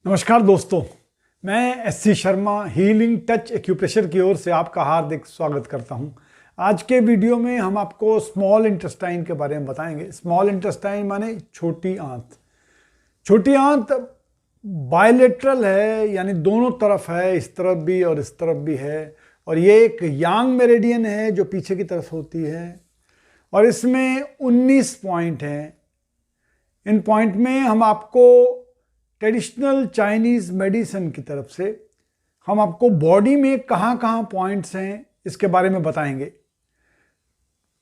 नमस्कार दोस्तों, मैं SC Sharma healing touch acupressure की ओर से आपका हार्दिक स्वागत करता हूं। आज के वीडियो में हम आपको स्मॉल इंटेस्टाइन के बारे में बताएंगे। स्मॉल इंटेस्टाइन माने छोटी आंत। छोटी आंत बायलेटरल है, यानी दोनों तरफ है, इस तरफ भी और इस तरफ भी है। और ये एक यांग मेरिडियन है जो पीछे की तरफ होती है और इसमें 19 पॉइंट हैं। इन पॉइंट में हम आपको ट्रेडिशनल चाइनीज़ मेडिसिन की तरफ से हम आपको बॉडी में कहाँ कहाँ पॉइंट्स हैं इसके बारे में बताएंगे।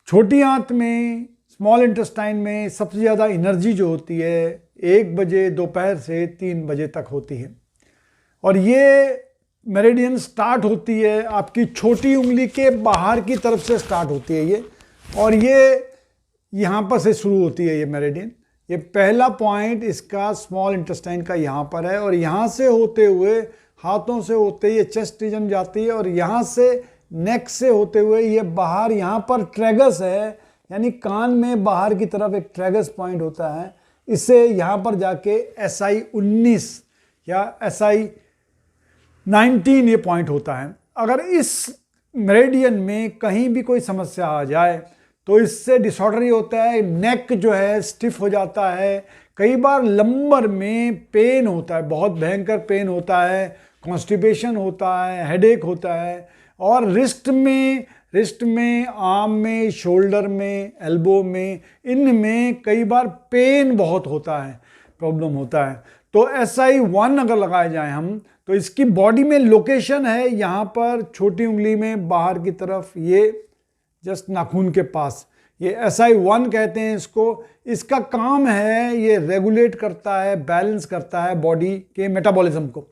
छोटी आंत में, स्मॉल इंटेस्टाइन में सबसे ज़्यादा एनर्जी जो होती है 1 बजे दोपहर से 3 बजे तक होती है और ये मेरिडियन स्टार्ट होती है आपकी छोटी उंगली के बाहर की तरफ से स्टार्ट होती है ये, और ये यहाँ पर से शुरू होती है ये मेरिडियन। ये पहला पॉइंट इसका स्मॉल इंटेस्टाइन का यहाँ पर है और यहाँ से होते हुए, हाथों से होते ये चेस्ट रीजन जाती है और यहाँ से नेक से होते हुए ये बाहर यहाँ पर ट्रैगस है, यानी कान में बाहर की तरफ एक ट्रैगस पॉइंट होता है। इससे यहाँ पर जाके SI19 या SI19 ये पॉइंट होता है। अगर इस मेरिडियन में कहीं भी कोई समस्या आ जाए तो इससे डिसऑर्डर ही होता है। नेक जो है स्टिफ हो जाता है, कई बार लंबर में पेन होता है, बहुत भयंकर पेन होता है, कॉन्स्टिपेशन होता है, हेडेक होता है। और रिस्ट में, आर्म में, शोल्डर में, एल्बो में, इनमें कई बार पेन बहुत होता है, प्रॉब्लम होता है। तो SI1 अगर लगाए जाएं हम, तो इसकी बॉडी में लोकेशन है यहाँ पर छोटी उंगली में बाहर की तरफ, ये जस्ट नाखून के पास, ये SI1 कहते हैं इसको। इसका काम है ये रेगुलेट करता है, बैलेंस करता है बॉडी के मेटाबॉलिज्म को।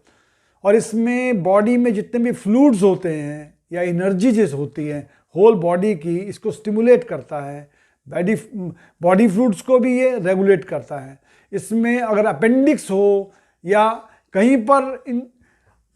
और इसमें बॉडी में जितने भी फ्लूइड्स होते हैं या एनर्जी जैसे होती है होल बॉडी की, इसको स्टिमुलेट करता है। बॉडी फ्लूइड्स को भी ये रेगुलेट करता है। इसमें अगर अपेंडिक्स हो या कहीं पर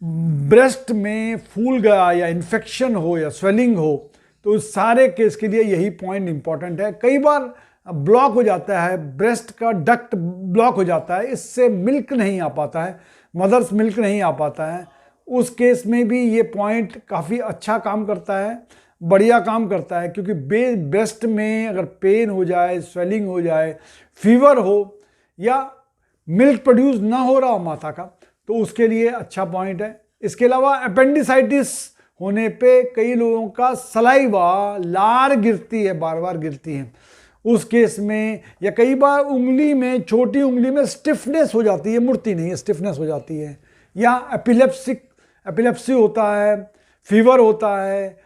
ब्रेस्ट में फूल गया या इन्फेक्शन हो या स्वेलिंग हो, तो उस सारे केस के लिए यही पॉइंट इंपॉर्टेंट है। कई बार ब्लॉक हो जाता है, ब्रेस्ट का डक्ट ब्लॉक हो जाता है, इससे मिल्क नहीं आ पाता है, मदर्स मिल्क नहीं आ पाता है। उस केस में भी ये पॉइंट काफ़ी अच्छा काम करता है, बढ़िया काम करता है। क्योंकि ब्रेस्ट में अगर पेन हो जाए, स्वेलिंग हो जाए, फीवर हो या मिल्क प्रोड्यूस ना हो रहा हो माता का, तो उसके लिए अच्छा पॉइंट है। इसके अलावा अपेंडिसाइटिस होने पे कई लोगों का सलाइवा, लार गिरती है, बार बार गिरती है, उस केस में, या कई बार उंगली में, छोटी उंगली में स्टिफनेस हो जाती है, मुड़ती नहीं है, स्टिफनेस हो जाती है, या एपिलेप्सी होता है, फीवर होता है,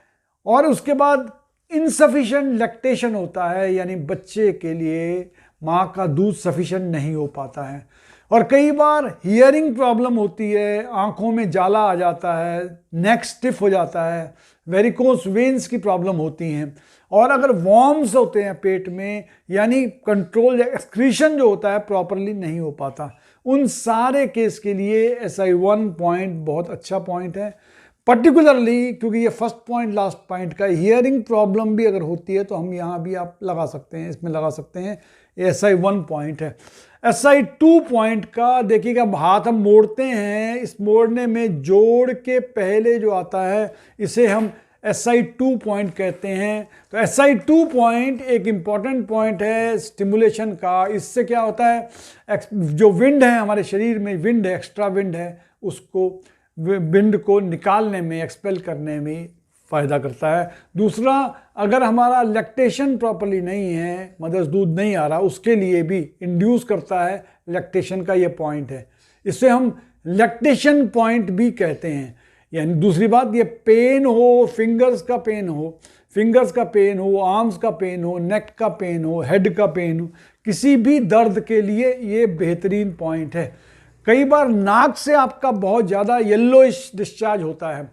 और उसके बाद इनसफिशिएंट लैक्टेशन होता है, यानी बच्चे के लिए माँ का दूध सफिशिएंट नहीं हो पाता है। और कई बार हियरिंग प्रॉब्लम होती है, आंखों में जाला आ जाता है, नेक स्टिफ हो जाता है, वेरिकोस वेन्स की प्रॉब्लम होती हैं। और अगर वॉर्म्स होते हैं पेट में, यानी कंट्रोल या एक्सक्रीशन जो होता है प्रॉपरली नहीं हो पाता, उन सारे केस के लिए SI1 पॉइंट बहुत अच्छा पॉइंट है। पर्टिकुलरली क्योंकि ये फर्स्ट पॉइंट लास्ट पॉइंट का, हियरिंग प्रॉब्लम भी अगर होती है तो हम यहाँ भी आप लगा सकते हैं, इसमें लगा सकते हैं। SI1 पॉइंट है। SI2 पॉइंट का देखिएगा, हाथ हम मोड़ते हैं, इस मोड़ने में जोड़ के पहले जो आता है इसे हम SI2 पॉइंट कहते हैं। तो SI2 पॉइंट एक इम्पॉर्टेंट पॉइंट है स्टिमुलेशन का। इससे क्या होता है, जो विंड है हमारे शरीर में, विंड है, एक्स्ट्रा विंड है, उसको विंड को निकालने में, एक्सपेल करने में फ़ायदा करता है। दूसरा, अगर हमारा लैक्टेशन प्रॉपर्ली नहीं है, मदर्स दूध नहीं आ रहा, उसके लिए भी इंड्यूस करता है लैक्टेशन का ये पॉइंट है। इससे हम लैक्टेशन पॉइंट भी कहते हैं। यानी दूसरी बात, ये पेन हो, फिंगर्स का पेन हो, आर्म्स का पेन हो, नेक का पेन हो, हेड का पेन हो, किसी भी दर्द के लिए ये बेहतरीन पॉइंट है। कई बार नाक से आपका बहुत ज़्यादा येलोइश डिस्चार्ज होता है,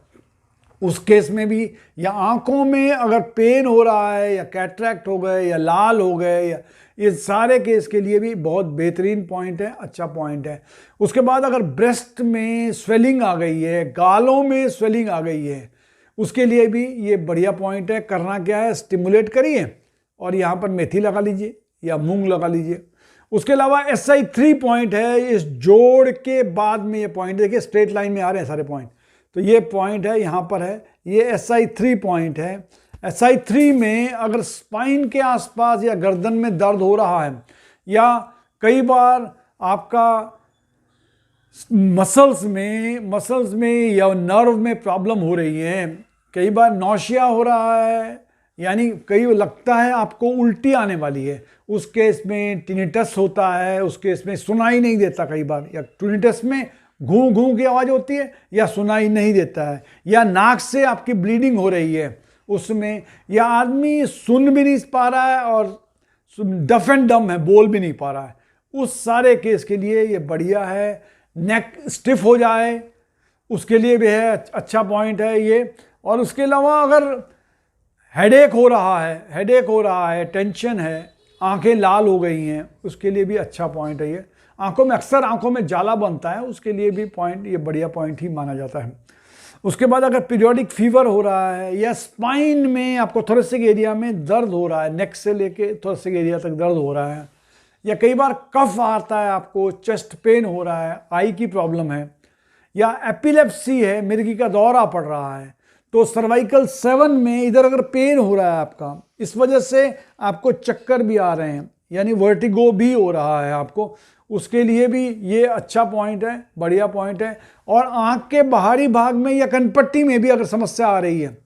उस केस में भी, या आंखों में अगर पेन हो रहा है, या कैटरैक्ट हो गए, या लाल हो गए, या ये सारे केस के लिए भी बहुत बेहतरीन पॉइंट है, अच्छा पॉइंट है। उसके बाद अगर ब्रेस्ट में स्वेलिंग आ गई है, गालों में स्वेलिंग आ गई है, उसके लिए भी ये बढ़िया पॉइंट है। करना क्या है, स्टिमुलेट करिए और यहाँ पर मेथी लगा लीजिए या मूंग लगा लीजिए। उसके अलावा SI3 पॉइंट है, इस जोड़ के बाद में ये पॉइंट देखिए स्ट्रेट लाइन में आ रहे हैं सारे पॉइंट, तो ये पॉइंट है यहाँ पर है, ये SI3 पॉइंट है। SI3 में अगर स्पाइन के आसपास या गर्दन में दर्द हो रहा है या कई बार आपका मसल्स में या नर्व में प्रॉब्लम हो रही है, कई बार नौशिया हो रहा है, यानी कई लगता है आपको उल्टी आने वाली है, उस केस में टिनिटस होता है, उस केस में सुनाई नहीं देता कई बार, या टिनिटस में घूं घूं की आवाज़ होती है या सुनाई नहीं देता है, या नाक से आपकी ब्लीडिंग हो रही है उसमें, या आदमी सुन भी नहीं पा रहा है और डफ एंड डम है, बोल भी नहीं पा रहा है, उस सारे केस के लिए ये बढ़िया है। नेक स्टिफ हो जाए उसके लिए भी है, अच्छा पॉइंट है ये। और उसके अलावा अगर हेडेक हो रहा है, टेंशन है, आंखें लाल हो गई हैं, उसके लिए भी अच्छा पॉइंट है ये। अक्सर आंखों में जाला बनता है, उसके लिए भी पॉइंट ये बढ़िया पॉइंट ही माना जाता है। उसके बाद अगर पीरियोडिक फीवर हो रहा है या स्पाइन में आपको थोरेसिक एरिया में दर्द हो रहा है, नेक से लेके थोरेसिक एरिया तक दर्द हो रहा है, या कई बार कफ आता है, आपको चेस्ट पेन हो रहा है, आई की प्रॉब्लम है, या एपिलेप्सी है, मिर्गी का दौरा पड़ रहा है, तो सर्वाइकल 7 में इधर अगर पेन हो रहा है आपका, इस वजह से आपको चक्कर भी आ रहे हैं, यानी वर्टिगो भी हो रहा है आपको, उसके लिए भी ये अच्छा पॉइंट है, बढ़िया पॉइंट है। और आंख के बाहरी भाग में या कनपट्टी में भी अगर समस्या आ रही है,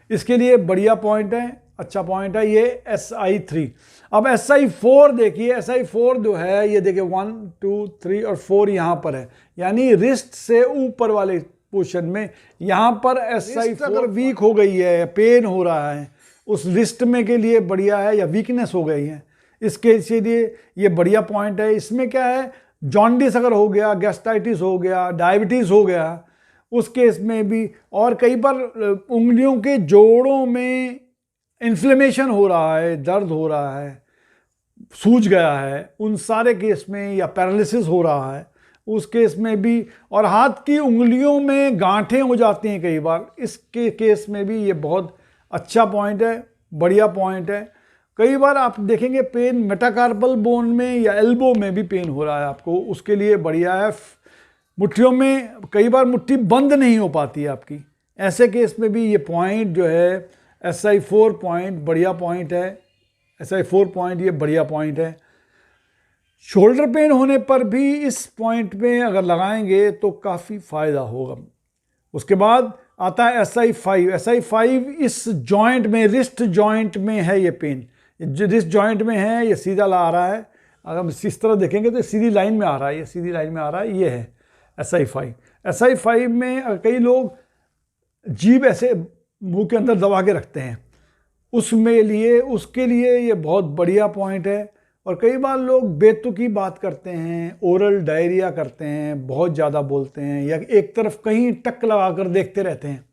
इसके लिए बढ़िया पॉइंट है, अच्छा पॉइंट है ये SI3। अब SI4 देखिए, SI4 जो है ये देखिए 1 2 3 और 4 यहाँ पर है, यानी रिस्ट से ऊपर वाले पोर्शन में, यहाँ पर SI4 अगर वीक हो गई है, पेन हो रहा है उस रिस्ट में के लिए बढ़िया है, या वीकनेस हो गई है इसके लिए ये बढ़िया पॉइंट है। इसमें क्या है, जॉन्डिस अगर हो गया, गैस्ट्राइटिस हो गया, डायबिटीज़ हो गया, उस केस में भी, और कई बार उंगलियों के जोड़ों में इन्फ्लेमेशन हो रहा है, दर्द हो रहा है, सूज गया है, उन सारे केस में, या पैरालिसिस हो रहा है उस केस में भी, और हाथ की उंगलियों में गांठें हो जाती हैं कई बार, इसके केस में भी ये बहुत अच्छा पॉइंट है, बढ़िया पॉइंट है। कई बार आप देखेंगे पेन मेटाकार्पल बोन में या एल्बो में भी पेन हो रहा है आपको, उसके लिए बढ़िया है। मुट्ठियों में कई बार मुट्ठी बंद नहीं हो पाती है आपकी, ऐसे केस में भी ये पॉइंट जो है SI4 पॉइंट बढ़िया पॉइंट है, SI4 पॉइंट ये बढ़िया पॉइंट है। शोल्डर पेन होने पर भी इस पॉइंट में अगर लगाएंगे तो काफ़ी फ़ायदा होगा। उसके बाद आता है SI5। SI5 इस जॉइंट में, रिस्ट जॉइंट में है ये पेन, रिस्ट जॉइंट में है, ये सीधा ला आ रहा है, अगर हम इस तरह देखेंगे तो सीधी लाइन में आ रहा है, ये सीधी लाइन में आ रहा है, ये है SI5। SI5 में कई लोग जीभ ऐसे मुंह के अंदर दबा के रखते हैं, उसके लिए ये बहुत बढ़िया पॉइंट है। और कई बार लोग बेतुकी बात करते हैं, ओरल डायरिया करते हैं, बहुत ज़्यादा बोलते हैं, या एक तरफ कहीं टक लगा कर देखते रहते हैं,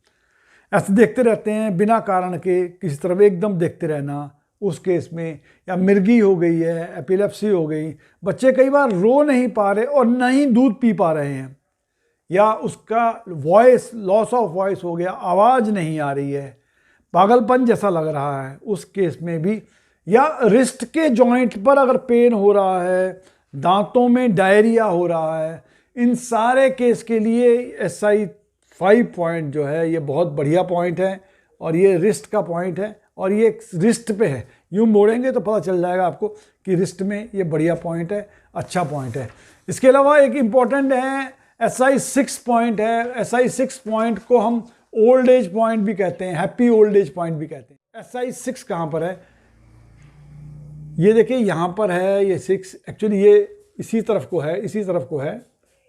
ऐसे देखते रहते हैं बिना कारण के, किसी तरफ एकदम देखते रहना, उस केस में, या मिर्गी हो गई है, एपिलेप्सी हो गई, बच्चे कई बार रो नहीं पा रहे और न ही दूध पी पा रहे हैं, या उसका वॉइस, लॉस ऑफ वॉइस हो गया, आवाज़ नहीं आ रही है, पागलपन जैसा लग रहा है, उस केस में भी, या रिस्ट के जॉइंट पर अगर पेन हो रहा है, दांतों में डायरिया हो रहा है, इन सारे केस के लिए SI5 पॉइंट जो है ये बहुत बढ़िया पॉइंट है, और ये रिस्ट का पॉइंट है, और ये रिस्ट पे है, यूँ मोड़ेंगे तो पता चल जाएगा आपको कि रिस्ट में ये बढ़िया पॉइंट है, अच्छा पॉइंट है। इसके अलावा एक इम्पॉर्टेंट है SI6 पॉइंट है। SI6 पॉइंट को हम ओल्ड एज पॉइंट भी कहते हैं, हैप्पी ओल्ड एज पॉइंट भी कहते हैं। SI6 कहाँ पर है, ये देखिए यहाँ पर है, ये 6 एक्चुअली ये इसी तरफ को है,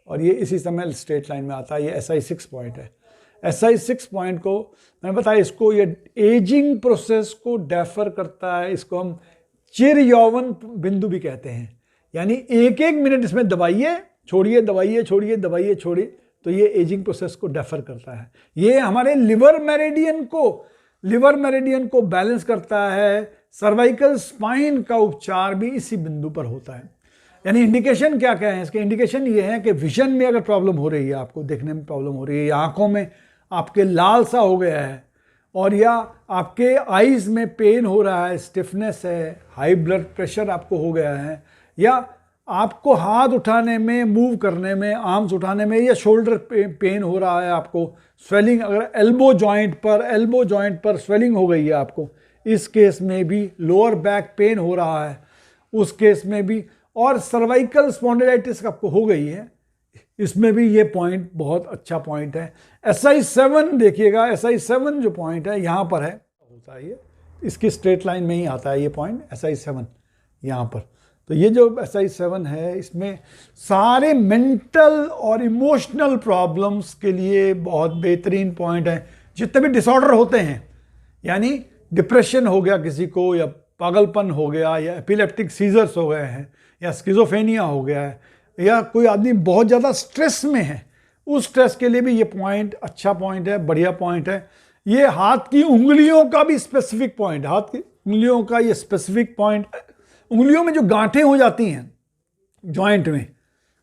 और ये इसी समय स्ट्रेट लाइन में आता है, ये SI6 पॉइंट है। SI6 पॉइंट को मैंने बताया, इसको ये एजिंग प्रोसेस को डेफर करता है, इसको हम चिर यौवन बिंदु भी कहते हैं, यानी एक एक मिनट इसमें दबाइए छोड़िए, दबाइए छोड़िए, दबाइए छोड़िए, तो ये एजिंग प्रोसेस को डेफर करता है। ये हमारे लिवर मेरिडियन को बैलेंस करता है। सर्वाइकल स्पाइन का उपचार भी इसी बिंदु पर होता है। यानी इंडिकेशन क्या क्या है इसके, इंडिकेशन ये है कि विजन में अगर प्रॉब्लम हो रही है, आपको देखने में प्रॉब्लम हो रही है, या आंखों में आपके लाल सा हो गया है, और या आपके आईज में पेन हो रहा है, स्टिफनेस है, हाई ब्लड प्रेशर आपको हो गया है, या आपको हाथ उठाने में, मूव करने में, आर्म्स उठाने में, या शोल्डर पेन हो रहा है आपको, स्वेलिंग, अगर एल्बो जॉइंट पर स्वेलिंग हो गई है आपको, इस केस में भी, लोअर बैक पेन हो रहा है उस केस में भी, और सर्वाइकल स्पॉन्डिलाइटिस आपको हो गई है, इसमें भी ये पॉइंट बहुत अच्छा पॉइंट है। SI7 देखिएगा, SI7 जो पॉइंट है यहाँ पर है, होता है ये, इसकी स्ट्रेट लाइन में ही आता है ये पॉइंट SI7 यहाँ पर। तो ये जो SI7 है, इसमें सारे मेंटल और इमोशनल प्रॉब्लम्स के लिए बहुत बेहतरीन पॉइंट है। जितने भी डिसऑर्डर होते हैं, यानी डिप्रेशन हो गया किसी को, या पागलपन हो गया, या एपिलेप्टिक सीजर्स हो गए हैं, या स्किज़ोफ्रेनिया हो गया है, या कोई आदमी बहुत ज़्यादा स्ट्रेस में है, उस स्ट्रेस के लिए भी ये पॉइंट अच्छा पॉइंट है, बढ़िया पॉइंट है। ये हाथ की उंगलियों का भी स्पेसिफिक पॉइंट, हाथ की उंगलियों का ये स्पेसिफिक पॉइंट, उंगलियों में जो गांठें हो जाती हैं जॉइंट में,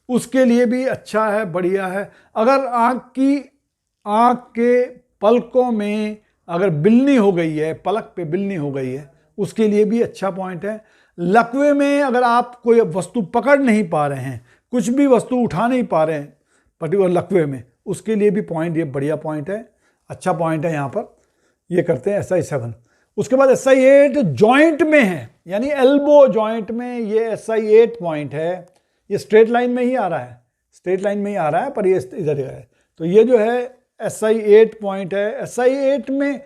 उसके लिए भी अच्छा है, बढ़िया है। अगर आँख के पलकों में अगर बिलनी हो गई है, पलक पे बिलनी हो गई है, उसके लिए भी अच्छा पॉइंट है। लकवे में अगर आप कोई वस्तु पकड़ नहीं पा रहे हैं, कुछ भी वस्तु उठा नहीं पा रहे हैं पर्टिकुलर लकवे में, उसके लिए भी पॉइंट, ये बढ़िया पॉइंट है, अच्छा पॉइंट है। यहाँ पर ये करते हैं SI7। उसके बाद SI8 जॉइंट में है, यानी एल्बो जॉइंट में ये SI8 पॉइंट है। ये स्ट्रेट लाइन में ही आ रहा है, स्ट्रेट लाइन में ही आ रहा है, पर ये इधर है। तो ये जो है SI8 पॉइंट है। SI8 में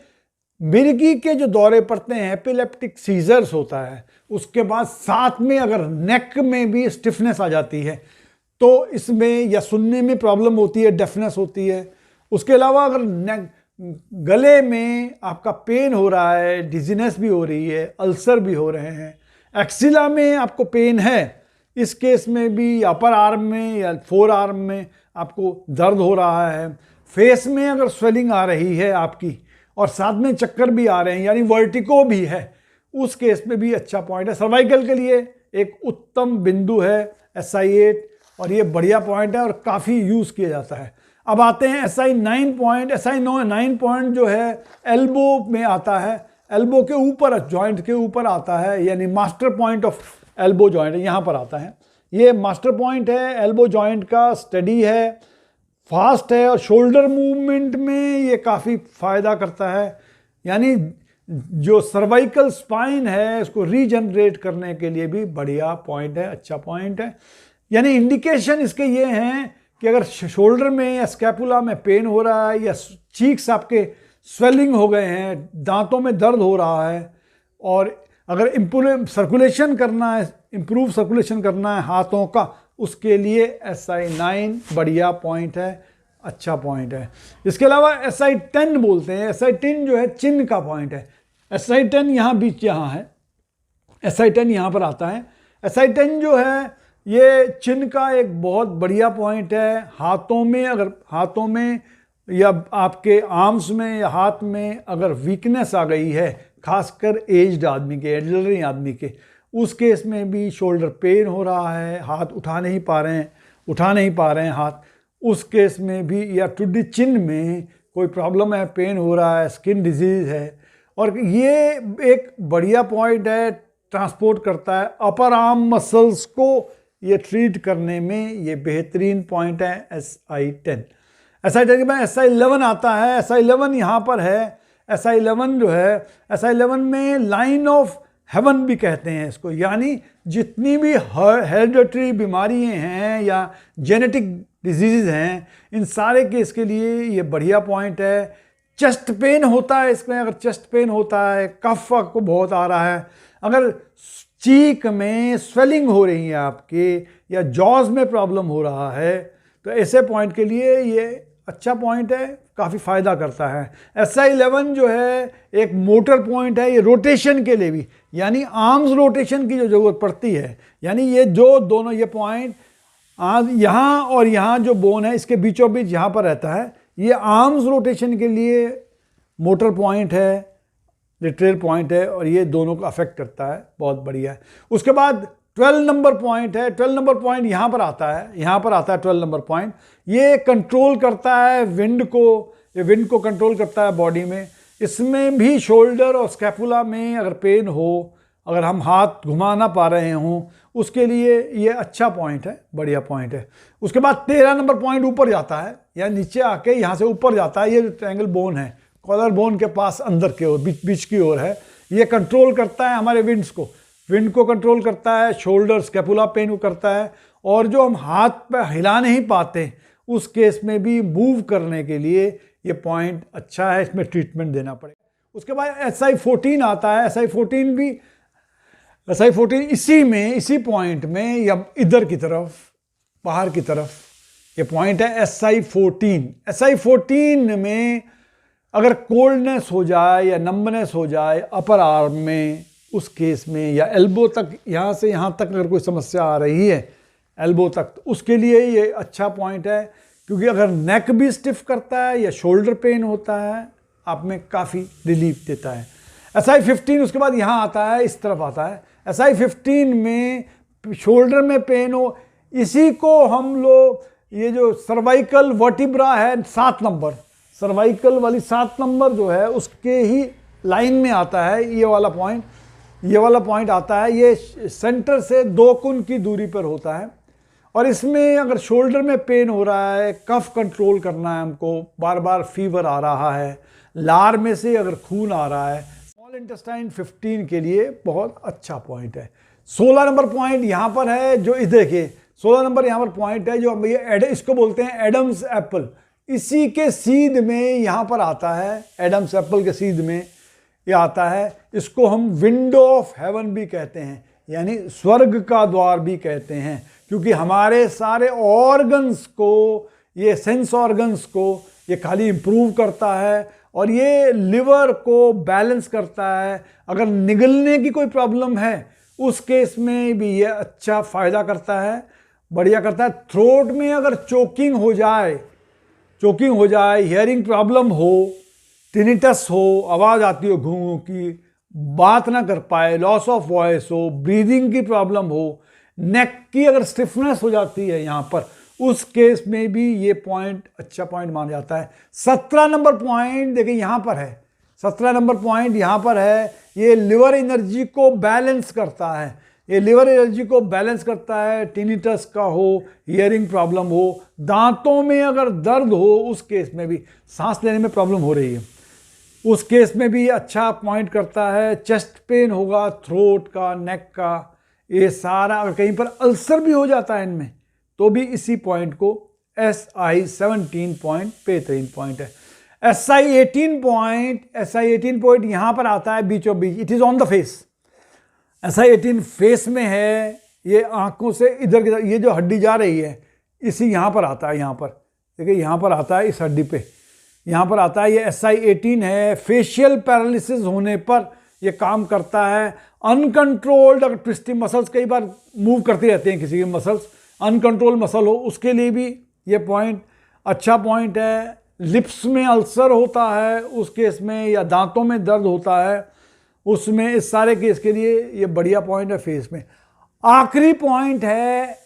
मिर्गी के जो दौरे पड़ते हैं, एपिलेप्टिक सीजर्स होता है, उसके बाद साथ में अगर नेक में भी स्टिफनेस आ जाती है, तो इसमें या सुनने में प्रॉब्लम होती है, डेफनेस होती है। उसके अलावा अगर गले में आपका पेन हो रहा है, डिजीनेस भी हो रही है, अल्सर भी हो रहे हैं, एक्सिला में आपको पेन है, इस केस में भी अपर आर्म में या फोर आर्म में आपको दर्द हो रहा है, फेस में अगर स्वेलिंग आ रही है आपकी, और साथ में चक्कर भी आ रहे हैं, यानी वर्टिको भी है, उस केस में भी अच्छा पॉइंट है। सर्वाइकल के लिए एक उत्तम बिंदु है SI8, और ये बढ़िया पॉइंट है और काफ़ी यूज़ किया जाता है। अब आते हैं SI9 पॉइंट। SI9 पॉइंट जो है एल्बो में आता है, एल्बो के ऊपर, जॉइंट के ऊपर आता है, यानी master point of elbow joint यहाँ पर आता है। ये मास्टर पॉइंट है एल्बो जॉइंट का, स्टडी है, फास्ट है, और शोल्डर मूवमेंट में ये काफ़ी फ़ायदा करता है। यानी जो सर्वाइकल स्पाइन है उसको रीजनरेट करने के लिए भी बढ़िया पॉइंट है, अच्छा पॉइंट है। यानी इंडिकेशन इसके ये हैं कि अगर शोल्डर में या स्कैपुला में पेन हो रहा है, या चीक्स आपके स्वेलिंग हो गए हैं, दांतों में दर्द हो रहा है, और अगर इम्प्रूव सर्कुलेशन करना है हाथों का, उसके लिए SI9 बढ़िया पॉइंट है, अच्छा पॉइंट है। इसके अलावा SI10 बोलते हैं, SI10 जो है चिन्ह का पॉइंट है। SI10 यहाँ बीच यहाँ है, SI10 यहाँ पर आता है। SI10 जो है ये चिन्ह का एक बहुत बढ़िया पॉइंट है। हाथों में, अगर हाथों में या आपके आर्म्स में या हाथ में अगर वीकनेस आ गई है, खासकर एज्ड आदमी के, एल्डरली आदमी के, उस केस में भी शोल्डर पेन हो रहा है, हाथ उठा नहीं पा रहे हैं हाथ, उस केस में भी, या टुडी चिन में कोई प्रॉब्लम है, पेन हो रहा है, स्किन डिजीज है, और ये एक बढ़िया पॉइंट है, ट्रांसपोर्ट करता है अपर आर्म मसल्स को, ये ट्रीट करने में ये बेहतरीन पॉइंट है SI10। SI10 के बाद SI11 आता है। SI11 यहाँ पर है। SI11 जो है, SI11 में लाइन ऑफ हेवन भी कहते हैं इसको, यानी जितनी भी हेरिडिटरी बीमारियां हैं या जेनेटिक डिजीज़ हैं, इन सारे केस के लिए ये बढ़िया पॉइंट है। चेस्ट पेन होता है इसमें, अगर चेस्ट पेन होता है, कफ आपको बहुत आ रहा है, अगर चीक में स्वेलिंग हो रही है आपके, या जॉज में प्रॉब्लम हो रहा है, तो ऐसे पॉइंट के लिए ये अच्छा पॉइंट है, काफ़ी फ़ायदा करता है। SI11 जो है एक मोटर पॉइंट है, ये रोटेशन के लिए भी, यानी आर्म्स रोटेशन की जो ज़रूरत पड़ती है, यानी ये जो दोनों ये पॉइंट यहाँ और यहाँ जो बोन है इसके बीचों बीच यहाँ पर रहता है, ये आर्म्स रोटेशन के लिए मोटर पॉइंट है, लिटरल पॉइंट है, और ये दोनों को अफेक्ट करता है, बहुत बढ़िया है। उसके बाद 12 नंबर पॉइंट है। 12 नंबर पॉइंट यहाँ पर आता है, 12 नंबर पॉइंट। ये कंट्रोल करता है विंड को, ये विंड को कंट्रोल करता है बॉडी में। इसमें भी शोल्डर और स्कैपुला में अगर पेन हो, अगर हम हाथ घुमा ना पा रहे हों, उसके लिए ये अच्छा पॉइंट है, बढ़िया पॉइंट है। उसके बाद 13 नंबर पॉइंट ऊपर जाता है, या नीचे आके यहाँ से ऊपर जाता है। ये जो ट्रायंगल बोन है, कॉलर बोन के पास अंदर की ओर, बीच की ओर है। ये कंट्रोल करता है हमारे विंड को कंट्रोल करता है, शोल्डर स्कैपुला पेन को करता है। और जो हम हाथ पे हिला नहीं पाते, उस केस में भी मूव करने के लिए ये पॉइंट अच्छा है, इसमें ट्रीटमेंट देना पड़ेगा। उसके बाद SI14 आता है। SI14 इसी पॉइंट में या इधर की तरफ, बाहर की तरफ ये पॉइंट है SI14 में अगर कोल्डनेस हो जाए या नंबनेस हो जाए अपर आर्म में, उस केस में, या एल्बो तक, यहाँ से यहाँ तक अगर कोई समस्या आ रही है एल्बो तक, तो उसके लिए ये अच्छा पॉइंट है। क्योंकि अगर नेक भी स्टिफ करता है या शोल्डर पेन होता है, आप में काफ़ी रिलीफ देता है। SI15 उसके बाद यहाँ आता है, इस तरफ आता है। SI15 में शोल्डर में पेन हो, इसी को हम लोग, ये जो सर्वाइकल वर्टिब्रा है 7 नंबर, सर्वाइकल वाली 7 नंबर जो है उसके ही लाइन में आता है ये वाला पॉइंट आता है। ये सेंटर से 2 कुन की दूरी पर होता है। और इसमें अगर शोल्डर में पेन हो रहा है, कफ कंट्रोल करना है हमको, बार बार फीवर आ रहा है, लार में से अगर खून आ रहा है, स्मॉल इंटेस्टाइन 15 के लिए बहुत अच्छा पॉइंट है। 16 नंबर पॉइंट यहाँ पर है, जो इधर देखिए 16 नंबर यहाँ पर पॉइंट है, जो ये इसको बोलते हैं एडम्स एप्पल। इसी के सीध में यहाँ पर आता है, एडम्स एप्पल के सीध में ये आता है। इसको हम विंडो ऑफ हेवन भी कहते हैं, यानी स्वर्ग का द्वार भी कहते हैं। क्योंकि हमारे सारे ऑर्गन्स को, ये सेंस ऑर्गन्स को ये खाली इम्प्रूव करता है, और ये लिवर को बैलेंस करता है। अगर निगलने की कोई प्रॉब्लम है, उस केस में भी ये अच्छा फ़ायदा करता है, बढ़िया करता है। थ्रोट में अगर चोकिंग हो जाए, हियरिंग प्रॉब्लम हो, टिनिटस हो, आवाज़ आती हो घूं घूं की, बात ना कर पाए, लॉस ऑफ वॉइस हो, ब्रीदिंग की प्रॉब्लम हो, नेक की अगर स्टिफनेस हो जाती है यहाँ पर, उस केस में भी ये पॉइंट अच्छा पॉइंट माना जाता है। 17 नंबर पॉइंट देखिए यहाँ पर है, 17 नंबर पॉइंट यहाँ पर है। ये लिवर एनर्जी को बैलेंस करता है, टिनिटस का हो, हियरिंग प्रॉब्लम हो, दांतों में अगर दर्द हो, उस केस में भी, सांस लेने में प्रॉब्लम हो रही है, उस केस में भी अच्छा पॉइंट करता है। चेस्ट पेन होगा, थ्रोट का, नेक का, ये सारा, अगर कहीं पर अल्सर भी हो जाता है इनमें, तो भी इसी पॉइंट को SI17 पॉइंट बेहतरीन पॉइंट है। SI18 पॉइंट यहाँ पर आता है बीचों बीच, it is on the face. SI18 face में है, ये आंखों से इधर की तरफ, ये जो हड्डी जा रही है, इसी यहाँ पर आता है, यहाँ पर देखिए, यहाँ पर आता है, इस हड्डी पे यहाँ पर आता है। ये SI18 है। फेशियल पैरालिसिस होने पर ये काम करता है। अनकंट्रोल्ड अगर ट्विस्टिंग मसल्स कई बार मूव करती रहते हैं, किसी के मसल्स अनकंट्रोल मसल हो, उसके लिए भी ये पॉइंट अच्छा पॉइंट है। लिप्स में अल्सर होता है उस केस में, या दांतों में दर्द होता है उसमें, इस सारे केस के लिए ये बढ़िया पॉइंट है फेस में। आखिरी पॉइंट है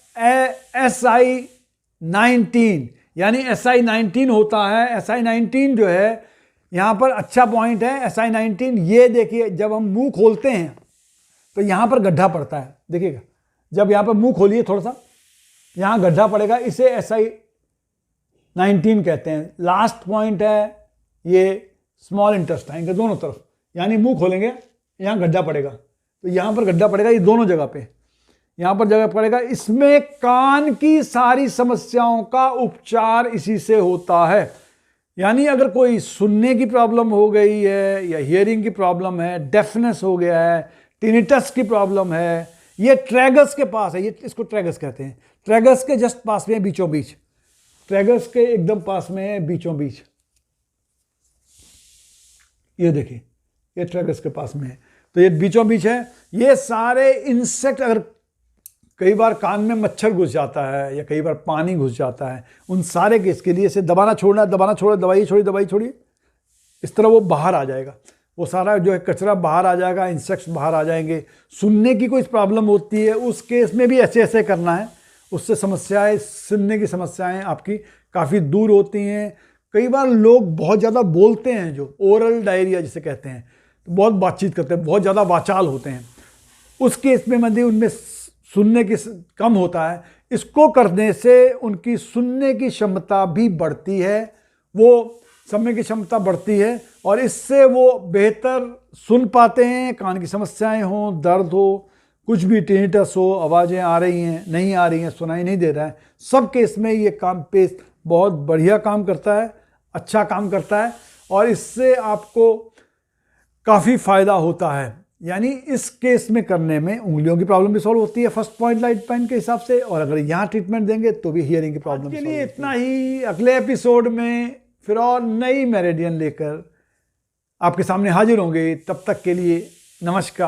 SI19, यानी SI19 होता है। SI19 जो है यहाँ पर अच्छा पॉइंट है। SI19 ये देखिए, जब हम मुंह खोलते हैं तो यहाँ पर गड्ढा पड़ता है, देखिएगा, जब यहाँ पर मुंह खोलिए थोड़ा सा, यहाँ गड्ढा पड़ेगा, इसे SI19 कहते हैं। लास्ट पॉइंट है ये स्मॉल इंटेस्टाइन के दोनों तरफ, यानी मुंह खोलेंगे यहाँ गड्ढा पड़ेगा, तो यहाँ पर गड्ढा पड़ेगा, ये दोनों जगह पे यहाँ पर जगह पड़ेगा। इसमें कान की सारी समस्याओं का उपचार इसी से होता है। यानी अगर कोई सुनने की प्रॉब्लम हो गई है, या हियरिंग की प्रॉब्लम है, डेफनेस हो गया है, टिनिटस की प्रॉब्लम है, ये ट्रैगस के पास है, ये इसको ट्रैगस कहते हैं। ट्रैगस के जस्ट पास में है, बीचों बीच, ट्रैगस के एकदम पास में है, बीचों बीच, ये देखिए, ये ट्रैगस के पास में है, तो ये बीचों बीच है। ये सारे इंसेक्ट, अगर कई बार कान में मच्छर घुस जाता है, या कई बार पानी घुस जाता है, उन सारे केस के लिए इसे दबाना छोड़ना, दवाई छोड़िए, इस तरह वो बाहर आ जाएगा, वो सारा जो है कचरा बाहर आ जाएगा, इंसेक्ट्स बाहर आ जाएंगे। सुनने की कोई प्रॉब्लम होती है, उस केस में भी ऐसे ऐसे करना है, उससे समस्याएं, सुनने की समस्याएं आपकी काफ़ी दूर होती हैं। कई बार लोग बहुत ज़्यादा बोलते हैं, जो ओरल डायरिया जिसे कहते हैं, तो बहुत बातचीत करते हैं, बहुत ज़्यादा वाचाल होते हैं, उस केस में मतलब उनमें सुनने की कम होता है। इसको करने से उनकी सुनने की क्षमता भी बढ़ती है, वो समझने की क्षमता बढ़ती है और इससे वो बेहतर सुन पाते हैं। कान की समस्याएं हों, दर्द हो, कुछ भी टिनिटस हो, आवाज़ें आ रही हैं, नहीं आ रही हैं, सुनाई नहीं दे रहा है, सब केस में ये काम पेस्ट बहुत बढ़िया काम करता है, अच्छा काम करता है और इससे आपको काफ़ी फ़ायदा होता है। यानी इस केस में करने में उंगलियों की प्रॉब्लम भी सॉल्व होती है फर्स्ट पॉइंट लाइट पेन के हिसाब से, और अगर यहाँ ट्रीटमेंट देंगे तो भी हियरिंग की प्रॉब्लम के लिए इतना ही। अगले एपिसोड में फिर और नई मेरिडियन लेकर आपके सामने हाजिर होंगे। तब तक के लिए नमस्कार।